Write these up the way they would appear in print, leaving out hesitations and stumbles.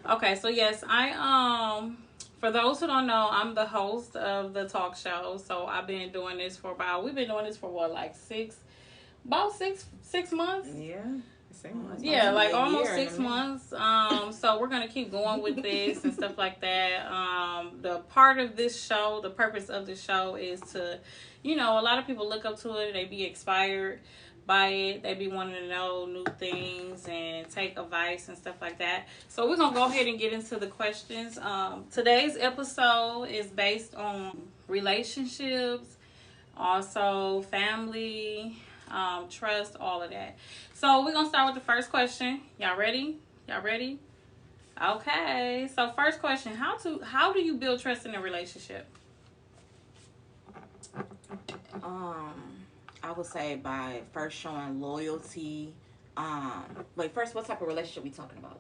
Okay, so yes, for those who don't know, I'm the host of the talk show. So I've been doing this for we've been doing this for what, like about six months? Yeah. Yeah, like almost 6 months. So we're gonna keep going with this and stuff like that. The part of this show, the purpose of the show is to, a lot of people look up to it. They be inspired by it. They be wanting to know new things and take advice and stuff like that. So we're gonna go ahead and get into the questions. Today's episode is based on relationships, also family, trust, all of that. So we're gonna start with the first question. Y'all ready? Okay. So first question: how do you build trust in a relationship? I would say by first showing loyalty. Wait, first, what type of relationship we talking about?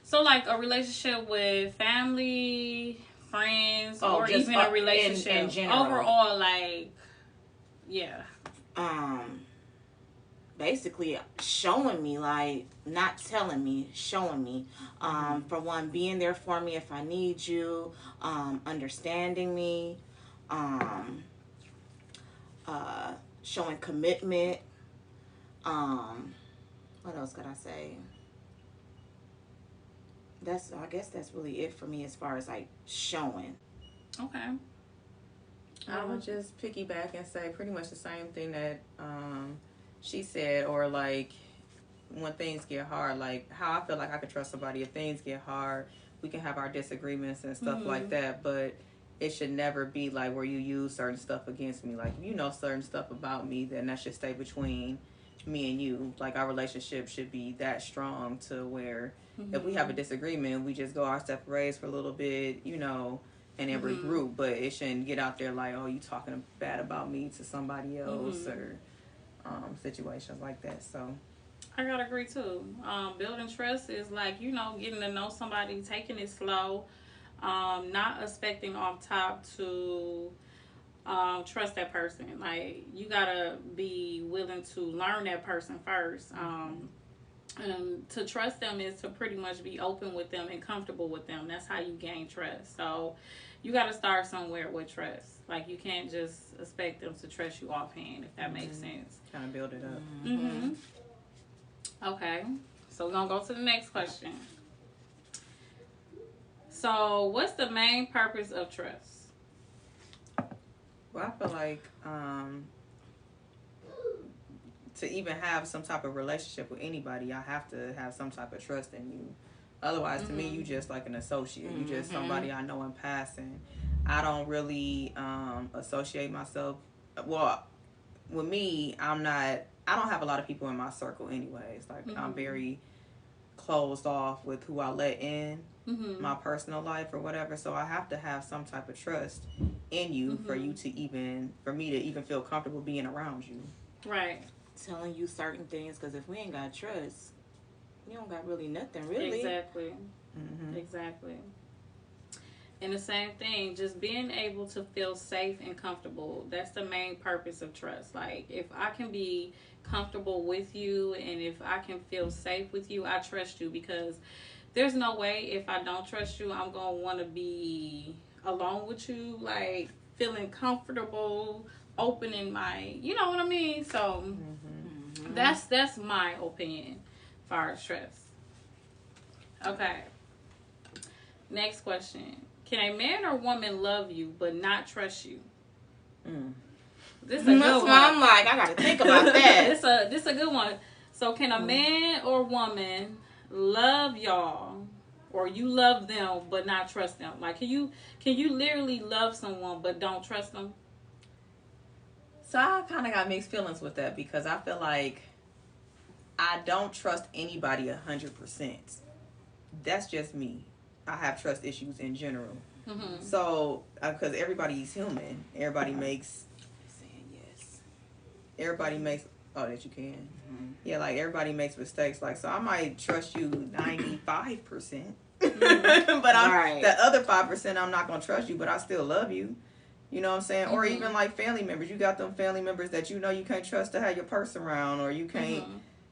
So like a relationship with family, friends, or even a relationship in general. Overall, yeah. Basically showing me, not telling me, showing me. For one, being there for me if I need you, understanding me, showing commitment. What else could I say? I guess that's really it for me as far as showing. Okay. I would just piggyback and say pretty much the same thing that she said, or when things get hard, how I feel like I could trust somebody. If things get hard, we can have our disagreements and stuff like that, but it should never be where you use certain stuff against me. If you know certain stuff about me, then that should stay between me and you. Our relationship should be that strong to where if we have a disagreement, we just go our separate ways for a little bit, and then regroup. But it shouldn't get out there oh, you talking bad about me to somebody else or situations like that. So I gotta agree too. Building trust is getting to know somebody, taking it slow, not expecting off top to trust that person. You gotta be willing to learn that person first. And to trust them is to pretty much be open with them and comfortable with them. That's how you gain trust. So you gotta start somewhere with trust. You can't just expect them to trust you offhand, if that makes sense. Kind of build it up. Okay, so we're gonna go to the next question. So what's the main purpose of trust? Well, I feel to even have some type of relationship with anybody, I have to have some type of trust in you. Otherwise, to me, you just an associate. You just somebody I know in passing. I don't really associate myself. Well, with me, I don't have a lot of people in my circle anyways. I'm very closed off with who I let in my personal life or whatever. So I have to have some type of trust in you for me to even feel comfortable being around you. Right. Telling you certain things, because if we ain't got trust, we don't got really nothing, really. Exactly. Exactly. And the same thing, just being able to feel safe and comfortable. That's the main purpose of trust. If I can be comfortable with you and if I can feel safe with you, I trust you, because there's no way if I don't trust you, I'm going to want to be alone with you, feeling comfortable, opening my, you know what I mean? So that's my opinion as far as trust. Okay. Next question. Can a man or woman love you but not trust you? This is a good one. I'm I gotta think about that. This a good one. So can a man or woman love y'all, or you love them but not trust them? Can you literally love someone but don't trust them? So I kind of got mixed feelings with that, because I feel like I don't trust anybody 100%. That's just me. I have trust issues in general. So, because everybody's human. Everybody makes... Saying yes. Everybody makes... Oh, that you can. Yeah, everybody makes mistakes. So I might trust you 95%. But the other 5%, I'm not going to trust you, but I still love you. You know what I'm saying? Or even family members. You got them family members that you can't trust to have your purse around, or you can't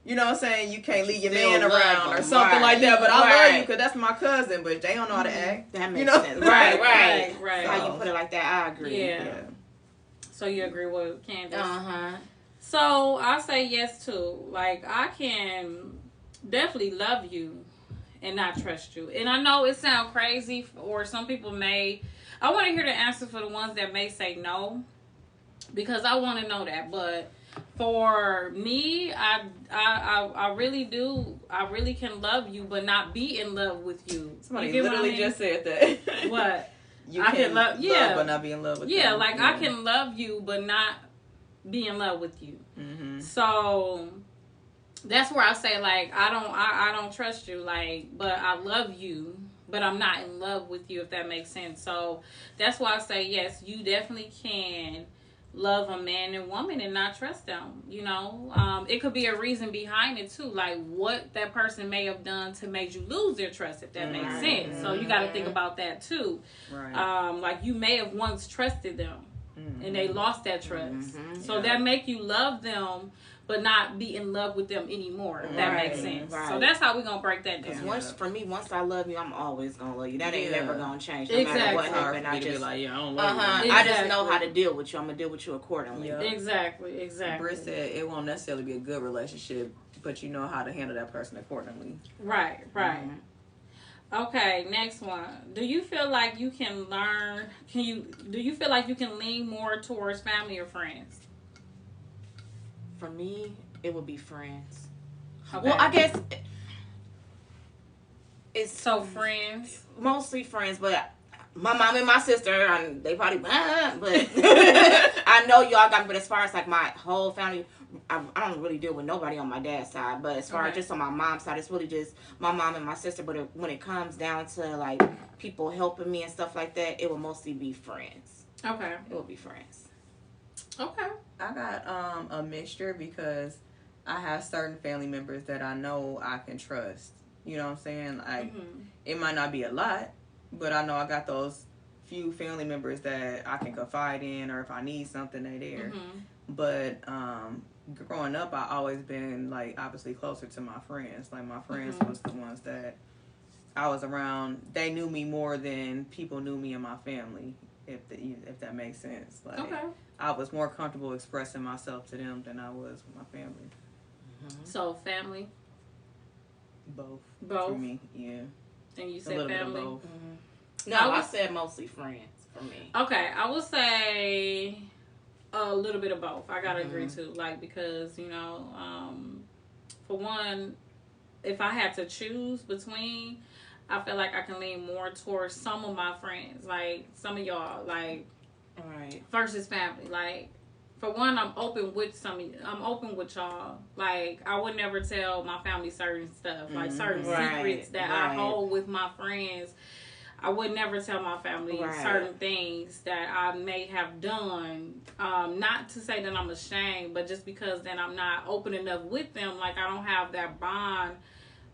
you know what I'm saying, you can't leave your Still man love around or them, something right. like that. But I love Right. you because that's my cousin, but they don't know how to act. That makes You know? sense. Right. Right. How you put it like that, I agree. Yeah. So you agree with Candace? Uh-huh. So I say yes too. Like, I can definitely love you and not trust you. And I know it sounds crazy, or some people may. I want to hear the answer for the ones that may say no, because I want to know that. But for me, I really do. I really can love you, but not be in love with you. Somebody you literally just said that. What? You I can love, but not be in love with them. Like, I can love you, but not be in love with you. Mm-hmm. So that's where I say, like, I don't trust you, like, but I love you, but I'm not in love with you, if that makes sense. So that's why I say yes, you definitely can love a man and woman and not trust them. You know, it could be a reason behind it too, like what that person may have done to make you lose their trust, if that makes sense. So you got to think about that too. Right. Like, you may have once trusted them, and they lost that trust. So that make you love them, but not be in love with them anymore, if that makes sense. Right. So that's how we're going to break that down. Once I love you, I'm always going to love you. That ain't never going to change. No Exactly. matter what happened. I just, I don't love you. I just know how to deal with you. I'm going to deal with you accordingly. Yeah. Exactly. Britt said it won't necessarily be a good relationship, but you know how to handle that person accordingly. Right. Okay, next one. Do you feel like you can learn, do you feel like you can lean more towards family or friends? For me, it would be friends. Okay. Well, I guess it's So friends. mostly friends, but my mom and my sister, they probably, but I know y'all got me. But as far as like my whole family, I don't really deal with nobody on my dad's side. But as far as just on my mom's side, it's really just my mom and my sister. But when it comes down to like people helping me and stuff like that, it will mostly be friends. Okay. It will be friends. Okay. I got a mixture because I have certain family members that I know I can trust. You know what I'm saying? Like, it might not be a lot, but I know I got those few family members that I can confide in, or if I need something, they're there. But growing up, I always been like obviously closer to my friends. Like, my friends was the ones that I was around. They knew me more than people knew me and my family, if that makes sense. Like, I was more comfortable expressing myself to them than I was with my family. So family. Both. For me, yeah. And you said family. Both. No, I said mostly friends for me. Okay, I would say a little bit of both. I gotta agree too, like, because you know, for one, if I had to choose between, I feel like I can lean more towards some of my friends, like some of y'all, like, versus family. Like, for one, I'm open with I'm open with y'all. Like, I would never tell my family certain stuff, like certain secrets that I hold with my friends. I would never tell my family certain things that I may have done. Not to say that I'm ashamed, but just because then I'm not open enough with them. Like, I don't have that bond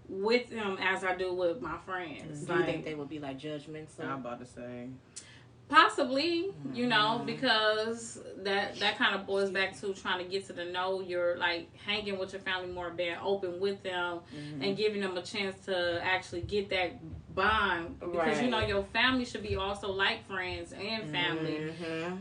with them as I do with my friends. Do you think they would be like judgments? I'm about to say. Possibly, you know, because that kind of boils back to trying to get to know you're like hanging with your family more, being open with them, and giving them a chance to actually get that bond. Because you know your family should be also like friends and family.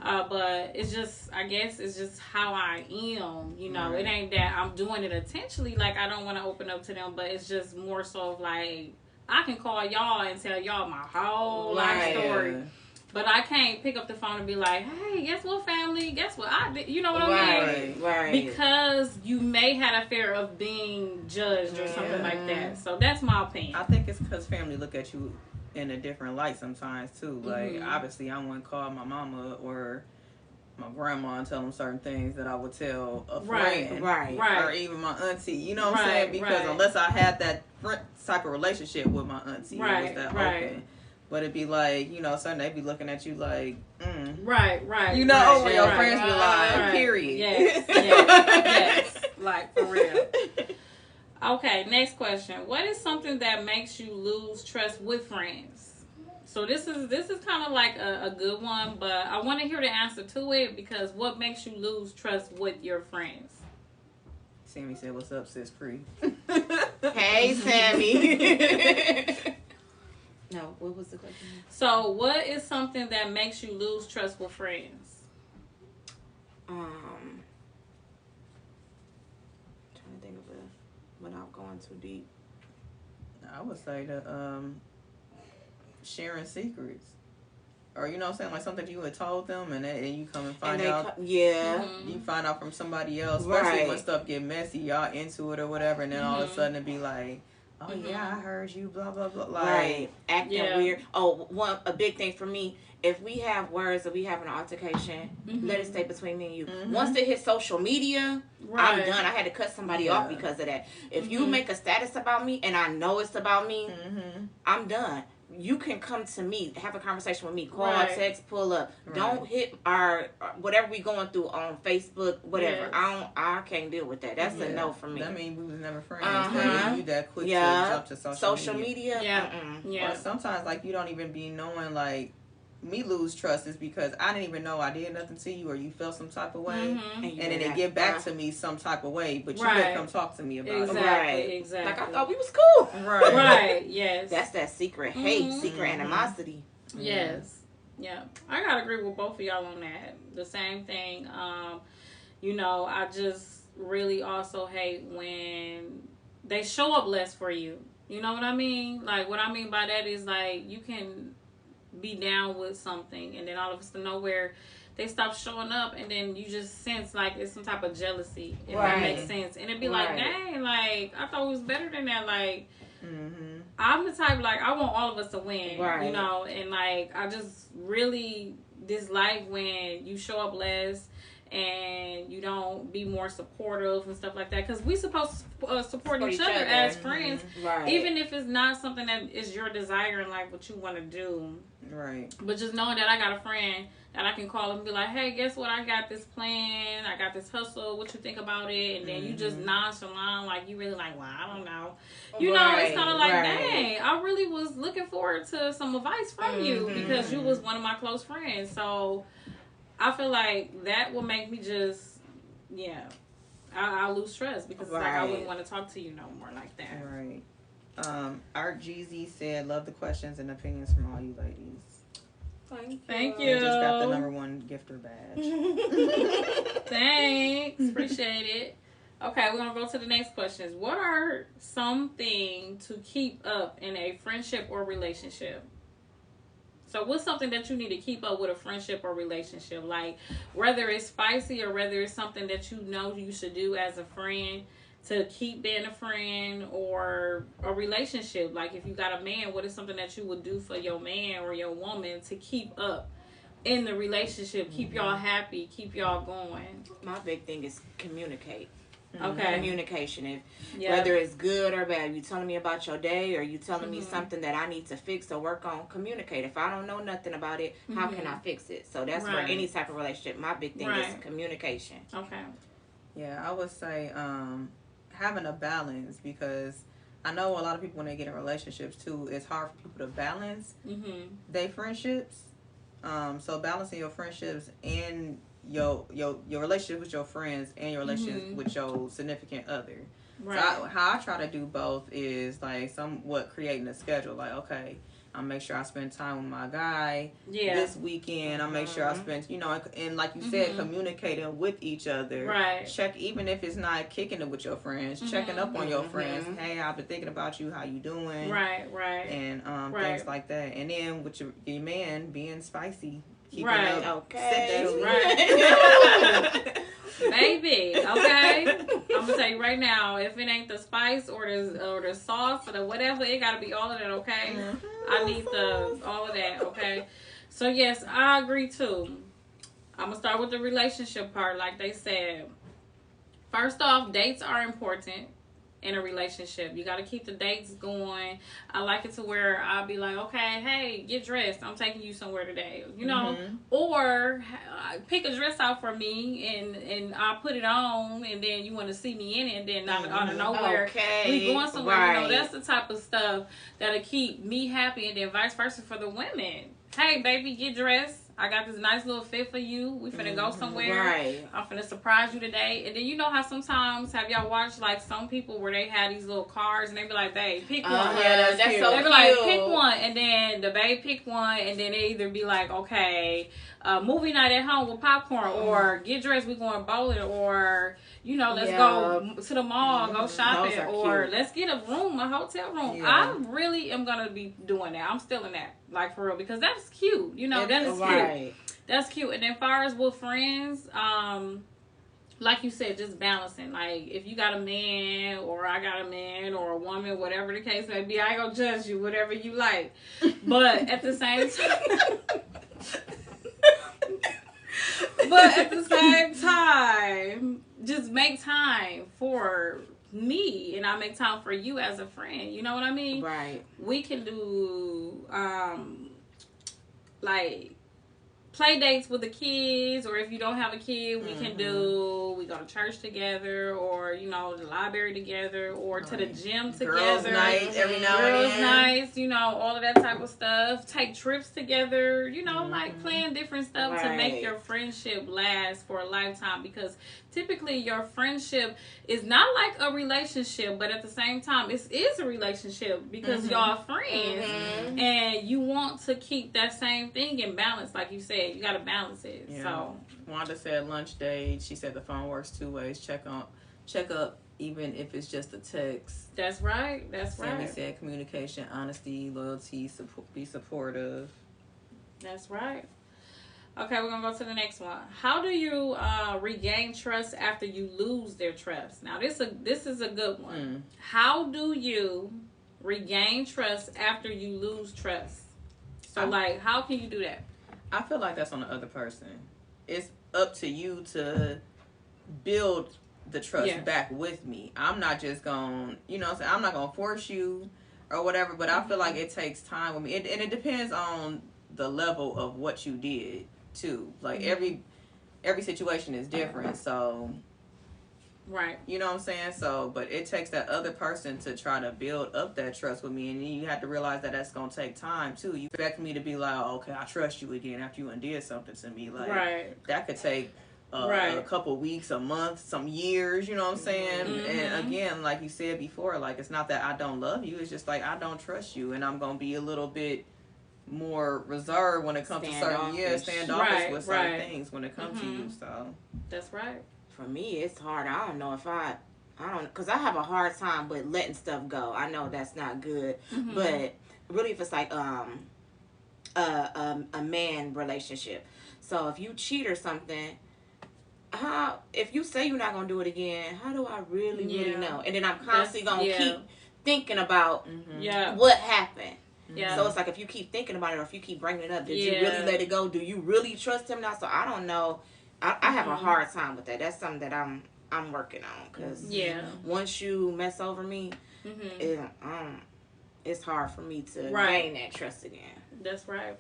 But it's just, I guess it's just how I am. You know, it ain't that I'm doing it intentionally. Like, I don't want to open up to them, but it's just more so of like, I can call y'all and tell y'all my whole life story. But I can't pick up the phone and be like, hey, guess what, family? Guess what I did? You know what I mean? Right. Because you may have a fear of being judged or something like that. So that's my opinion. I think it's because family look at you in a different light sometimes, too. Like, obviously, I wouldn't call my mama or my grandma and tell them certain things that I would tell a friend. Or even my auntie. You know what I'm saying? Because unless I had that type of relationship with my auntie, it was that open. But it'd be like, you know, something they'd be looking at you like, Right. You know, or your friends be like, period. Yes. Like, for real. Okay, next question. What is something that makes you lose trust with friends? So this is kind of like a good one, but I want to hear the answer to it, because what makes you lose trust with your friends? Sammy said, "What's up, sis? Free." Hey, Sammy. No, what was the question? So, what is something that makes you lose trust with friends? Trying to think of it without going too deep. I would say the sharing secrets. Or, you know what I'm saying? Like something you had told them and you come and find out. You find out from somebody else. Especially when stuff get messy, y'all into it or whatever. And then all of a sudden it be like, oh, yeah, I heard you, blah, blah, blah. Like, acting weird. Oh, a big thing for me, if we have words or we have an altercation, let it stay between me and you. Once it hits social media, I'm done. I had to cut somebody off because of that. If you make a status about me and I know it's about me, I'm done. You can come to me, have a conversation with me, call, text, pull up. Don't hit our whatever we going through on Facebook, whatever. I can't deal with that. That's a no for me. That means we was never friends. You that quick to jump to social media. Yeah. Or sometimes like you don't even be knowing like. Me lose trust is because I didn't even know I did nothing to you or you felt some type of way and then they get back to me some type of way but you didn't come talk to me about it. Exactly. Like I thought we was cool. Right. Yes. That's that secret hate, secret animosity. Yes. Yeah. I gotta agree with both of y'all on that. The same thing. You know, I just really also hate when they show up less for you. You know what I mean? Like what I mean by that is like you can be down with something and then all of a sudden nowhere they stop showing up and then you just sense like it's some type of jealousy if that makes sense and it'd be like dang like I thought it was better than that like I'm the type like I want all of us to win you know and like I just really dislike when you show up less and you don't be more supportive and stuff like that because we supposed to support each other as friends even if it's not something that is your desire and like what you want to do but just knowing that I got a friend that I can call and be like hey guess what I got this plan I got this hustle what you think about it and then you just nonchalant like you really like well I don't know you know it's kind of like dang I really was looking forward to some advice from you because you was one of my close friends so I feel like that will make me just, I'll lose trust because it's like I wouldn't want to talk to you no more like that. Right. Art Jeezy said, love the questions and opinions from all you ladies. Thank you. I just got the #1 gifter badge. Thanks. Appreciate it. Okay, we're going to go to the next questions. What are something to keep up in a friendship or relationship? So what's something that you need to keep up with a friendship or relationship? Like whether it's spicy or whether it's something that you know you should do as a friend to keep being a friend or a relationship. Like if you got a man, what is something that you would do for your man or your woman to keep up in the relationship, keep y'all happy, keep y'all going? My big thing is communicate. Okay. Communication. If whether it's good or bad, you telling me about your day or you telling me something that I need to fix or work on, communicate. If I don't know nothing about it, how can I fix it? So that's for any type of relationship. My big thing is communication. Okay. Yeah, I would say having a balance because I know a lot of people when they get in relationships too, it's hard for people to balance their friendships. So balancing your friendships and your relationship with your friends and your relationship with your significant other. So how I try to do both is like somewhat creating a schedule. Like, okay, I'll make sure I spend time with my guy this weekend. I'll make sure I spend, and like you said, communicating with each other. Right. Check, even if it's not kicking it with your friends, checking up on your friends. Hey, I've been thinking about you. How you doing? Right. And things like that. And then with your man being spicy. Right. Okay. Right. Baby. Okay. I'm gonna tell you right now, if it ain't the spice or the sauce or the whatever, it gotta be all of that. Okay. I need all of that. Okay. So yes, I agree too. I'm gonna start with the relationship part, like they said. First off, dates are important in a relationship. You got to keep the dates going. I like it to where I'll be like, okay, hey, get dressed. I'm taking you somewhere today, or pick a dress out for me and I'll put it on and then you want to see me in it and then out of nowhere we going somewhere. That's the type of stuff that'll keep me happy and then vice versa for the women. Hey, baby, get dressed. I got this nice little fit for you. We finna go somewhere. Right. I'm finna surprise you today. And then you know how sometimes, have y'all watched like some people where they have these little cars and they be like, babe, pick one. Yeah, that's so They be like, pick one. And then the babe pick one. And then they either be like, okay, movie night at home with popcorn, or get dressed, we going bowling, or, you know, let's go to the mall, go shopping, or let's get a hotel room. I really am going to be doing that. I'm still in that, like, for real, because that's cute. You know, that is cute. That's cute. And then far as with friends, like you said, just balancing. Like, if you got a man, or I got a man, or a woman, whatever the case may be, I ain't gonna judge you, whatever you like. But at the same time, just make time for me, and I make time for you as a friend. You know what I mean? Right. We can do like play dates with the kids, or if you don't have a kid, we we go to church together, or, you know, the library together, or to the gym together. Girls' night every now and then. Girls' nights, you know, all of that type of stuff. Take trips together, you know, like playing different stuff to make your friendship last for a lifetime, because typically your friendship is not like a relationship, but at the same time it is a relationship, because y'all are friends, and you want to keep that same thing in balance. Like you said, you got to balance it. So Wanda said lunch date. She said the phone works 2 ways. Check up, even if it's just a text. That's right. Sammy said communication, honesty, loyalty, be supportive. That's right. Okay, we're going to go to the next one. How do you regain trust after you lose their trust? Now, this is a good one. How do you regain trust after you lose trust? So, like, how can you do that? I feel like that's on the other person. It's up to you to build the trust back with me. I'm not just going, you know what I'm saying? I'm not going to force you or whatever, but I feel like it takes time with me. And it depends on the level of what you did, too. Like, every situation is different, so... Right. You know what I'm saying? So, but it takes that other person to try to build up that trust with me. And you have to realize that that's going to take time, too. You expect me to be like, okay, I trust you again after you undid something to me. Like, that could take a couple weeks, a month, some years, you know what I'm saying? And again, like you said before, like, it's not that I don't love you. It's just like, I don't trust you. And I'm going to be a little bit more reserved when it comes to certain, standoffish with certain things when it comes to you. So that's right. For me, it's hard. I don't know if I don't, because I have a hard time with letting stuff go. I know that's not good, but really, if it's like a man relationship, so if you cheat or something, if you say you're not gonna do it again, how do I really know? And then I'm constantly gonna keep thinking about what happened. Yeah. So it's like, if you keep thinking about it, or if you keep bringing it up, did you really let it go? Do you really trust him now? So I don't know. I have a hard time with that. That's something that I'm working on, because once you mess over me, it's hard for me to gain that trust again. That's right.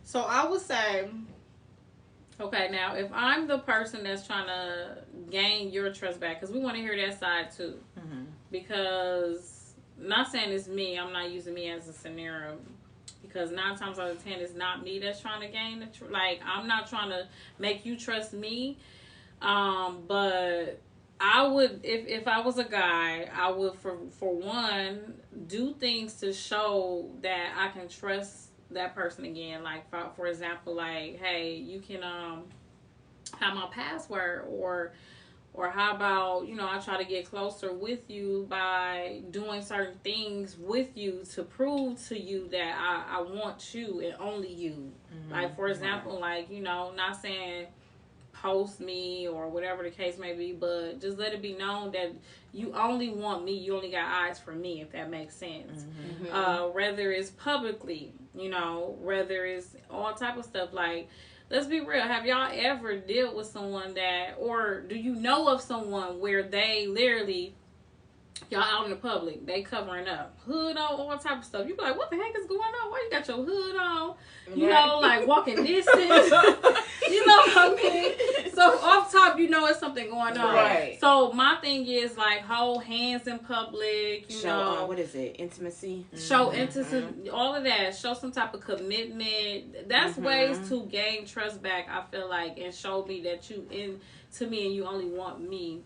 So I would say, okay, now if I'm the person that's trying to gain your trust back, because we want to hear that side too, because not saying it's me, I'm not using me as a scenario. Because 9 times out of 10, it's not me that's trying to gain the like, I'm not trying to make you trust me. But I would, if I was a guy, I would, for one, do things to show that I can trust that person again. Like, for example, like, hey, you can have my password, or how about, you know, I try to get closer with you by doing certain things with you to prove to you that I want you and only you. Like, for example, like, you know, not saying post me or whatever the case may be, but just let it be known that you only want me. You only got eyes for me, if that makes sense. Whether it's publicly, you know, whether it's all type of stuff. Like, let's be real. Have y'all ever dealt with someone that, or do you know of someone where they literally y'all out in the public, they covering up, hood on, all type of stuff. You be like, what the heck is going on? Why you got your hood on? You know, like walking distance. You know what I mean? So off top, you know it's something going on. Right. So my thing is like hold hands in public. You know, what is it? Intimacy. Show intimacy, all of that. Show some type of commitment. That's ways to gain trust back. I feel like, and show me that you into me and you only want me.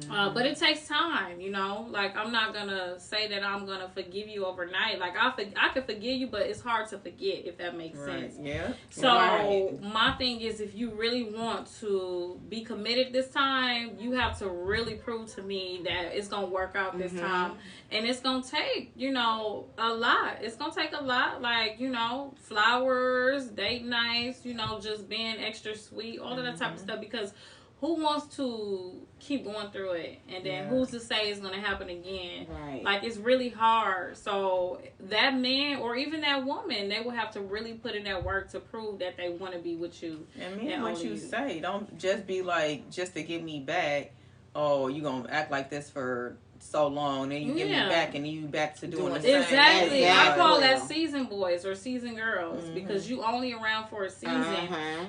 But it takes time, you know. Like I'm not gonna say that I'm gonna forgive you overnight. Like I can forgive you, but it's hard to forget, if that makes sense. Yeah. So my thing is, if you really want to be committed this time, you have to really prove to me that it's gonna work out this time, and it's gonna take, you know, a lot. It's gonna take a lot, like, you know, flowers, date nights, you know, just being extra sweet, all of that type of stuff, because who wants to keep going through it? And then who's to say it's going to happen again? Right. Like, it's really hard. So that man or even that woman, they will have to really put in that work to prove that they want to be with you. And mean what you say. Don't just be like, just to get me back, oh, you going to act like this for so long, then you get me back and you back to doing the same. Exactly. I call that season boys or season girls, because you only around for a season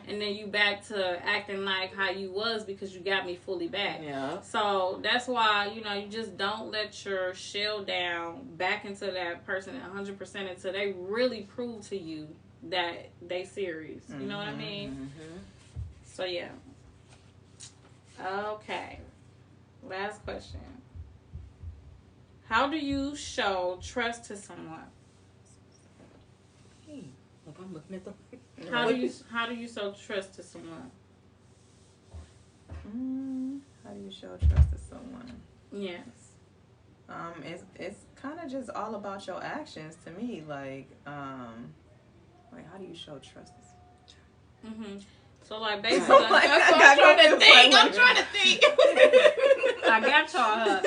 and then you back to acting like how you was because you got me fully back. Yeah. So that's why, you know, you just don't let your shell down back into that person 100% until they really prove to you that they serious. You know what I mean? So yeah. Okay. Last question. How do you show trust to someone? Look, I'm looking at the. How do you show trust to someone? How do you show trust to someone? Yes. It's kind of just all about your actions to me. Like, wait, how do you show trust? So like basically, I'm trying to think. I got y'all.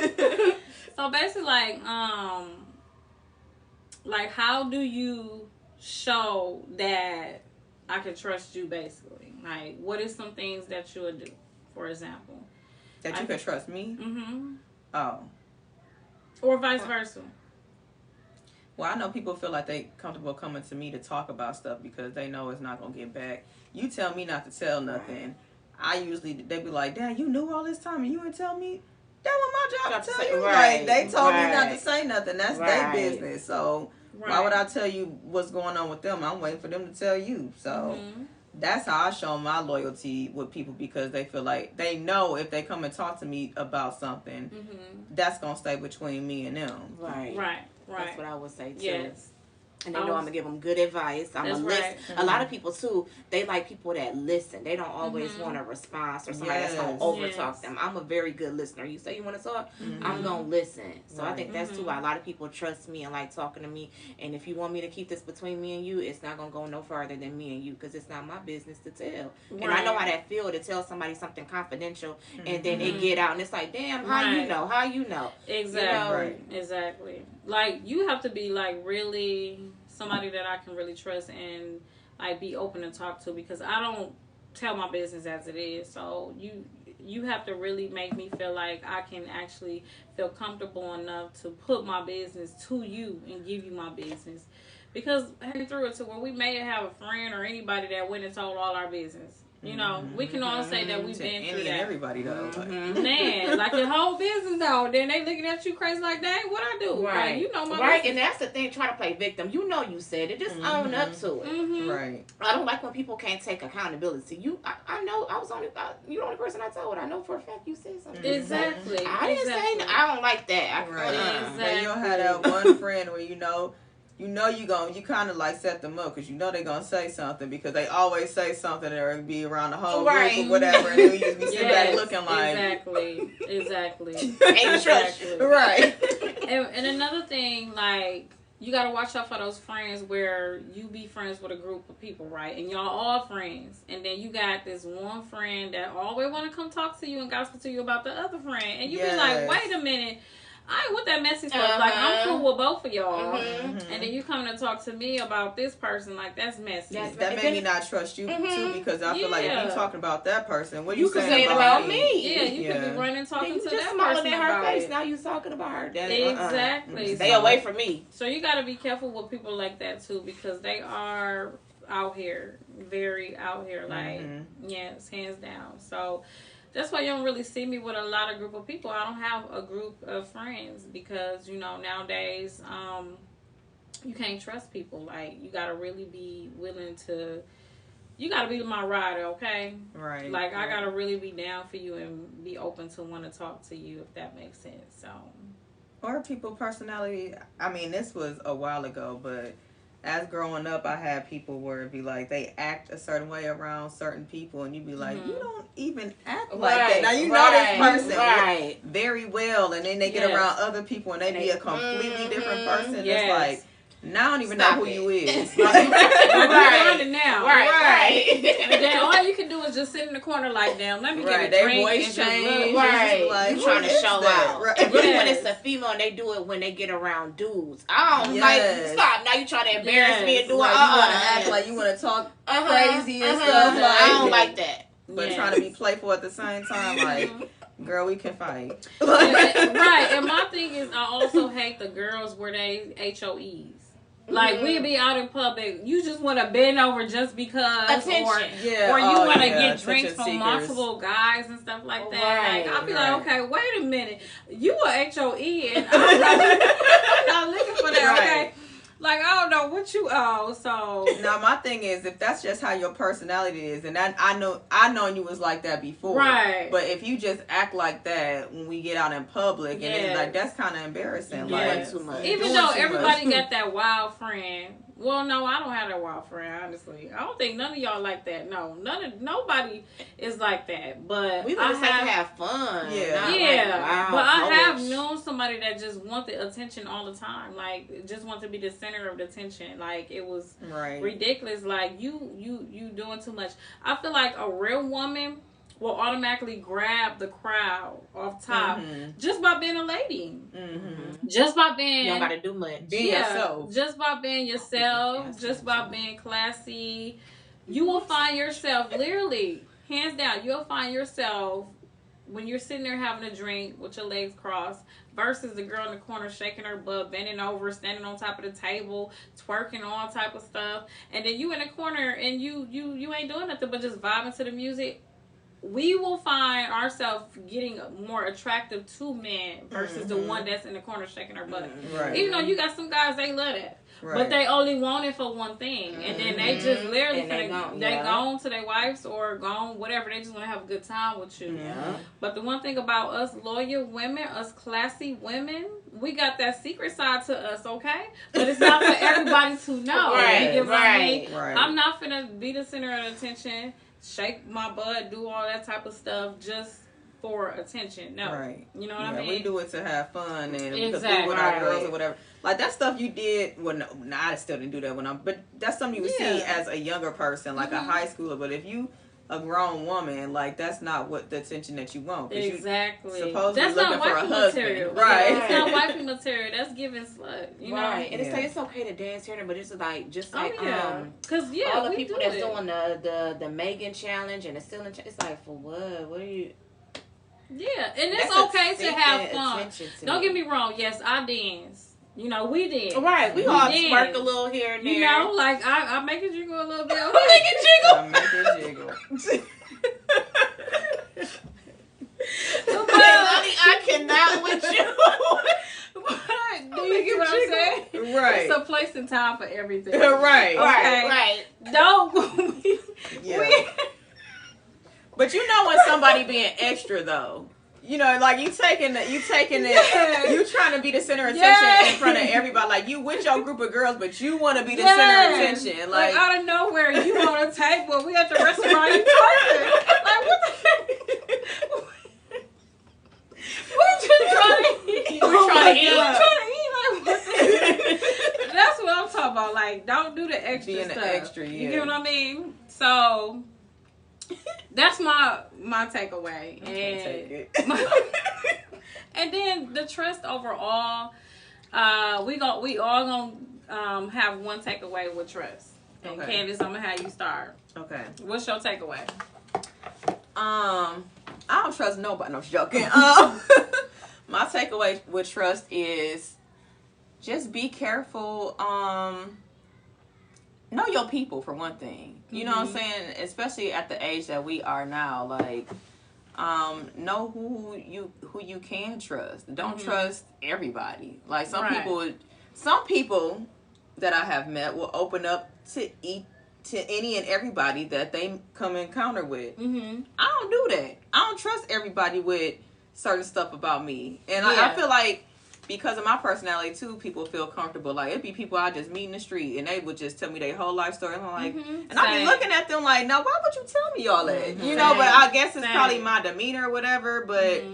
So basically, like how do you show that I can trust you? Basically, like what is some things that you would do, for example, that you can trust me? Oh, or vice versa. Well, I know people feel like they comfortable coming to me to talk about stuff because they know it's not gonna get back. You tell me not to tell nothing. They be like, "Dad, you knew all this time and you didn't tell me." That was my job to tell you. Like, they told me not to say nothing. That's their business. So why would I tell you what's going on with them? I'm waiting for them to tell you. So that's how I show my loyalty with people, because they feel like they know if they come and talk to me about something, that's gonna stay between me and them. Right. That's what I would say too. Yes. And they know I'm gonna give them good advice. I'm gonna listen. A lot of people too, they like people that listen. They don't always want a response or somebody that's gonna overtalk them. I'm a very good listener. You say you want to talk, I'm gonna listen. So I think that's too why a lot of people trust me and like talking to me. And if you want me to keep this between me and you, it's not gonna go no further than me and you, because it's not my business to tell. And I know how that feel to tell somebody something confidential and then it get out and it's like, damn, how you know? How you know? Exactly. Exactly. Like, you have to be like really somebody that I can really trust and like be open to talk to, because I don't tell my business as it is. So you have to really make me feel like I can actually feel comfortable enough to put my business to you and give you my business. Because I came through it to where we may have a friend or anybody that went and told all our business. You know, we can all say that we've been through that. Everybody though, man, like your whole business though. Then they looking at you crazy like, dang, what I do? Right, like, you know my right, business. and that's the thing. Try to play victim. You know, you said it. Just own up to it. Right. I don't like when people can't take accountability. I know I was only you the only person I told. I know for a fact you said something. Exactly. I didn't say. I don't like that. Exactly. You'll have that one friend where you kind of like set them up because you know they're gonna say something, because they always say something or be around the whole group or whatever, and then you just be sitting back looking like exactly ain't trust you. Right. And another thing, like, you gotta watch out for those friends where you be friends with a group of people, right? And y'all all friends, and then you got this one friend that always want to come talk to you and gossip to you about the other friend, and you be like, wait a minute. I ain't with that messy stuff. Like, I'm cool with both of y'all. Mm-hmm. And then you coming to talk to me about this person, like, that's messy. That made me not trust you, too, because I feel like if you talking about that person, what you saying about me? Yeah, you could be running talking to that person in her about face. it. Now you talking about her. Exactly. Stay away from me. So you got to be careful with people like that, too, because they are out here, very out here, like, yes, hands down. So that's why you don't really see me with a lot of group of people. I don't have a group of friends because, you know, nowadays, you can't trust people. Like, you got to really be willing to, you got to be my rider, okay? Right. Like, I got to really be down for you and be open to want to talk to you, if that makes sense. So. Or people personality. I mean, this was a while ago, but as growing up, I had people where it'd be like they act a certain way around certain people, and you'd be like, you don't even act like that. Now you know this person very well, and then they get around other people, and they be a completely different person. It's like, now I don't even know who you is. Right. Now. Right. And then all you can do is just sit in the corner like, damn, let me get a drink. Voice change. Like, you trying to show out. Right. Really, when it's a female and they do it when they get around dudes. I don't like, stop. Now you trying to embarrass me and do it. Like, you want to act like you want to talk crazy and stuff. Like, I don't like that. But trying to be playful at the same time, like, girl, we can fight. Right. And my thing is, I also hate the girls where they HOEs. Like, we be out in public, you just want to bend over just because, attention. or you want to get drinks from multiple guys and stuff like that. Like, I'll be like, okay, wait a minute, you a HOE and I'm not looking for that, okay? Like, I don't know what you owe, so. Now, my thing is, if that's just how your personality is, and I know you was like that before. Right. But if you just act like that when we get out in public, and it's like, that's kind of embarrassing. Yes. Like, too much. Even though everybody got that wild friend. Well, no, I don't have that wild friend, honestly. I don't think none of y'all like that. No, nobody is like that. But we just like to have fun. But I have known somebody that just wanted attention all the time. Like, just want to be the center of the attention. Like, it was ridiculous. Like, you doing too much. I feel like a real woman will automatically grab the crowd off top just by being a lady. Just by being... You don't got to do much. Be yourself. Just by being yourself. Just by being classy. You will find yourself, literally, hands down, you'll find yourself when you're sitting there having a drink with your legs crossed versus the girl in the corner shaking her butt, bending over, standing on top of the table, twerking, all type of stuff. And then you in the corner and you ain't doing nothing but just vibing to the music. We will find ourselves getting more attractive to men versus the one that's in the corner shaking her butt. Even though you got some guys, they love that. But they only want it for one thing. And then they just literally, they gone to their wives or gone, whatever. They just want to have a good time with you. But the one thing about us loyal women, us classy women, we got that secret side to us, okay? But it's not for everybody to know. You get what I mean? I'm not finna be the center of attention, shake my butt, do all that type of stuff just for attention. No. You know what I mean? We do it to have fun and because we with our girls or whatever. Like, that stuff you did, well, no, I still didn't do that but that's something you would see as a younger person, like a high schooler. But if you a grown woman, like, that's not what the attention that you want. Exactly. You supposed to be looking for a husband. Material. It's not wifey material. That's giving slut. You know? And it's like, it's okay to dance here, but it's like, just like, because all the people that's doing the Megan challenge and the ceiling challenge, it's like, for what? What are you... Yeah, and it's okay to have fun. Don't get me wrong. Yes, I dance. You know, we did. We all spark a little here and there. You know, like, I make it jiggle a little bit. I make it jiggle. I cannot with you. Do you get what I'm saying? Right. It's a place and time for everything. Right. Don't. But you know when somebody being extra though. You know, like you taking it, you trying to be the center of attention in front of everybody. Like, you with your group of girls, but you want to be the center of attention. Like, out of nowhere, you on a table, we at the restaurant, you twerking. Like, what the heck? We're just trying to eat. We're trying to eat. Like, what the heck? That's what I'm talking about. Like, don't do the extra being stuff. The extra, You get what I mean? So... that's my takeaway. And then the trust overall, we all gonna have one takeaway with trust. And Okay. Candace, I'm gonna have you start. Okay. What's your takeaway? I don't trust nobody. No, I'm joking. My takeaway with trust is just be careful. Know your people for one thing. You know what I'm saying? Especially at the age that we are now, like, know who you can trust. Don't trust everybody. Like some people that I have met will open up to any and everybody that they come encounter with. I don't do that. I don't trust everybody with certain stuff about me, and I feel like because of my personality too, people feel comfortable. Like it'd be people I just meet in the street, and they would just tell me their whole life story. And I'm like, and I'd be looking at them like, now why would you tell me all that? You know, but I guess it's probably my demeanor or whatever. But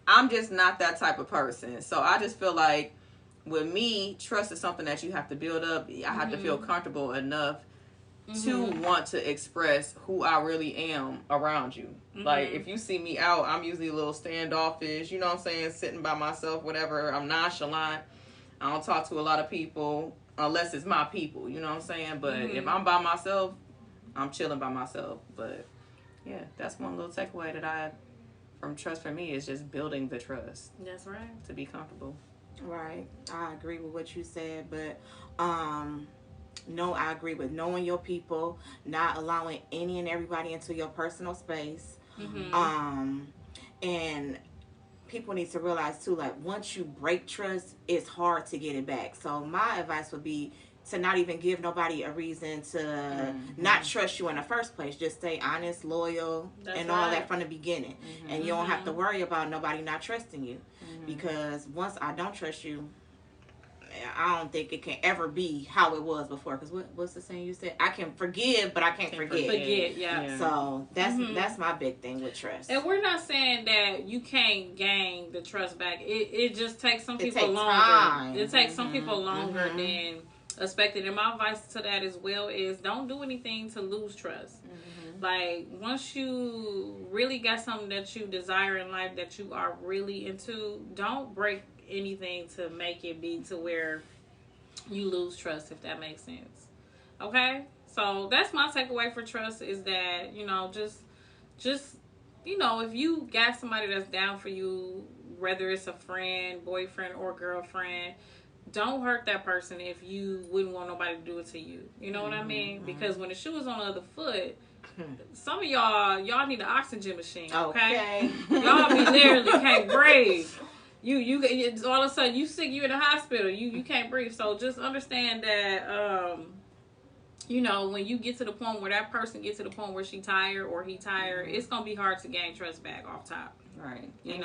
I'm just not that type of person. So I just feel like with me, trust is something that you have to build up. I have to feel comfortable enough to want to express who I really am around you. Like, if you see me out, I'm usually a little standoffish, you know what I'm saying, sitting by myself, whatever. I'm nonchalant. I don't talk to a lot of people unless it's my people, you know what I'm saying? But if I'm by myself, I'm chilling by myself. But, yeah, that's one little takeaway that I from trust for me is just building the trust. That's right. To be comfortable. Right. I agree with what you said, but no, I agree with knowing your people, not allowing any and everybody into your personal space. And people need to realize too, like once you break trust, it's hard to get it back. So my advice would be to not even give nobody a reason to not trust you in the first place. Just stay honest, loyal, and all that from the beginning. And you don't have to worry about nobody not trusting you. Because once I don't trust you, I don't think it can ever be how it was before. Because what's the saying you said? I can forgive, but I can't forget. Yeah. So that's my big thing with trust. And we're not saying that you can't gain the trust back. It just takes some people longer. Time. It takes some people longer than expected. And my advice to that as well is don't do anything to lose trust. Like once you really got something that you desire in life that you are really into, don't break anything to make it be to where you lose trust, if that makes sense. Okay? So that's my takeaway for trust is that, you know, just you know, if you got somebody that's down for you, whether it's a friend, boyfriend, or girlfriend, don't hurt that person if you wouldn't want nobody to do it to you. You know what I mean? Because when the shoe is on the other foot, some of y'all need an oxygen machine, okay? Y'all be literally can't breathe. You all of a sudden you sick, you in the hospital, you can't breathe. So just understand that you know, when you get to the point where that person gets to the point where she tired or he tired, it's gonna be hard to gain trust back off top. Right. You know?